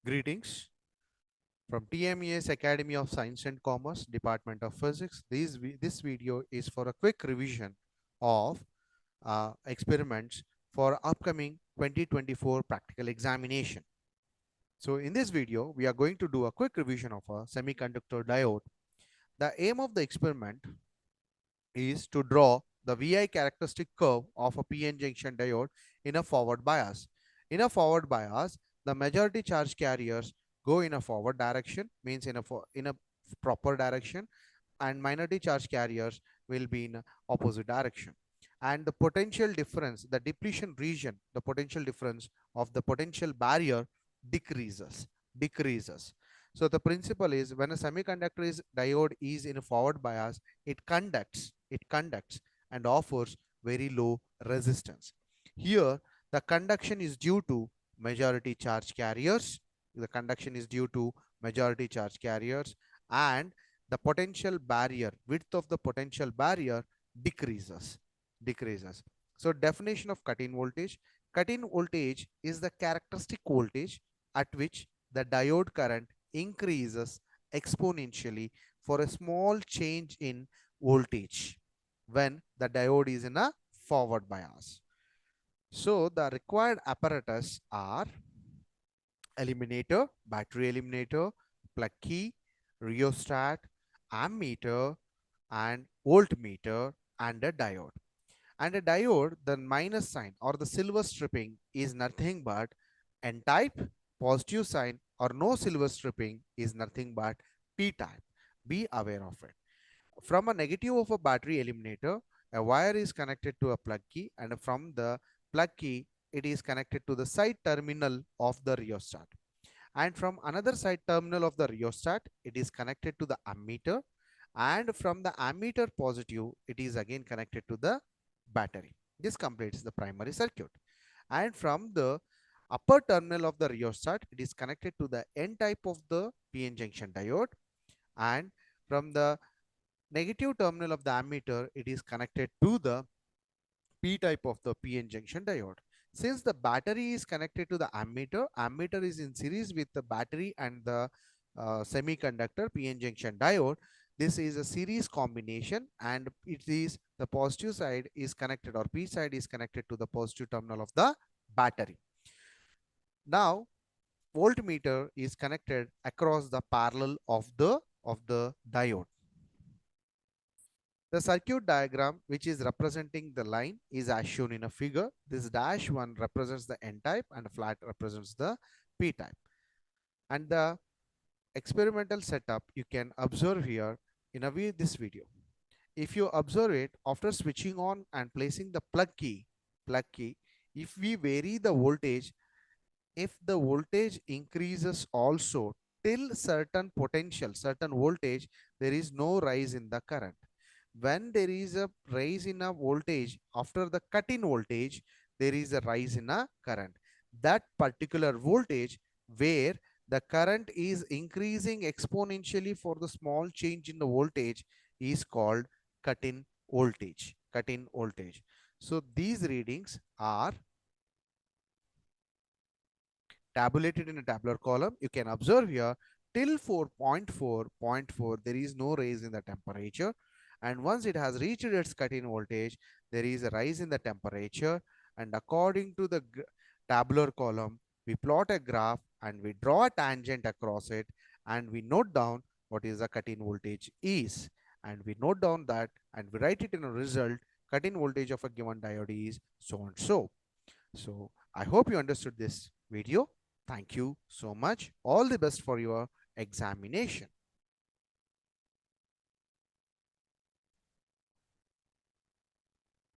Greetings from TMES Academy of Science and Commerce, Department of Physics. This video is for a quick revision of experiments for upcoming 2024 practical examination. So in this video, we are going to do a quick revision of a semiconductor diode. The aim of the experiment is to draw the VI characteristic curve of a PN junction diode in a forward bias. In a forward bias, the majority charge carriers go in a forward direction, means in a proper direction, and minority charge carriers will be in a opposite direction. And the potential difference, the depletion region, the potential difference of the potential barrier decreases. So the principle is when a semiconductor diode is in a forward bias, it conducts and offers very low resistance. Here, the conduction is due to majority charge carriers. The conduction is due to majority charge carriers, and the potential barrier, width of the potential barrier decreases. So definition of cut-in voltage. Cut-in voltage is the characteristic voltage at which the diode current increases exponentially for a small change in voltage when the diode is in a forward bias. So the required apparatus are battery eliminator, plug key, rheostat, ammeter, and voltmeter, and a diode. And a diode, the minus sign or the silver stripping is nothing but N-type, positive sign or no silver stripping is nothing but P-type. Be aware of it. From a negative of a battery eliminator, a wire is connected to a plug key, and from the plug key, it is connected to the side terminal of the rheostat. And from another side terminal of the rheostat, it is connected to the ammeter, and from the ammeter positive, it is again connected to the battery. This completes the primary circuit. And from the upper terminal of the rheostat, it is connected to the N type of the PN junction diode, and from the negative terminal of the ammeter, it is connected to the P type of the PN junction diode. Since the battery is connected to the ammeter is in series with the battery and the semiconductor PN junction diode. This is a series combination, and it is the positive side is connected, or P side is connected to the positive terminal of the battery. Now, voltmeter is connected across the parallel of the diode. The circuit diagram, which is representing the line, is as shown in a figure. This dash one represents the N type and flat represents the P type. And the experimental setup you can observe here in this video. If you observe it, after switching on and placing the plug key, if we vary the voltage, if the voltage increases also till certain voltage, there is no rise in the current. When there is a rise in a voltage after the cut-in voltage, there is a rise in a current. That particular voltage where the current is increasing exponentially for the small change in the voltage is called cut-in voltage. So these readings are tabulated in a tabular column. You can observe here till 4.4 there is no rise in the temperature, and once it has reached its cut-in voltage, there is a rise in the temperature, and according to the tabular column, we plot a graph and we draw a tangent across it, and we note down what is the cut-in voltage is, and we note down that and we write it in a result. Cut-in voltage of a given diode is so and so. So I hope you understood this video. Thank you so much. All the best for your examination.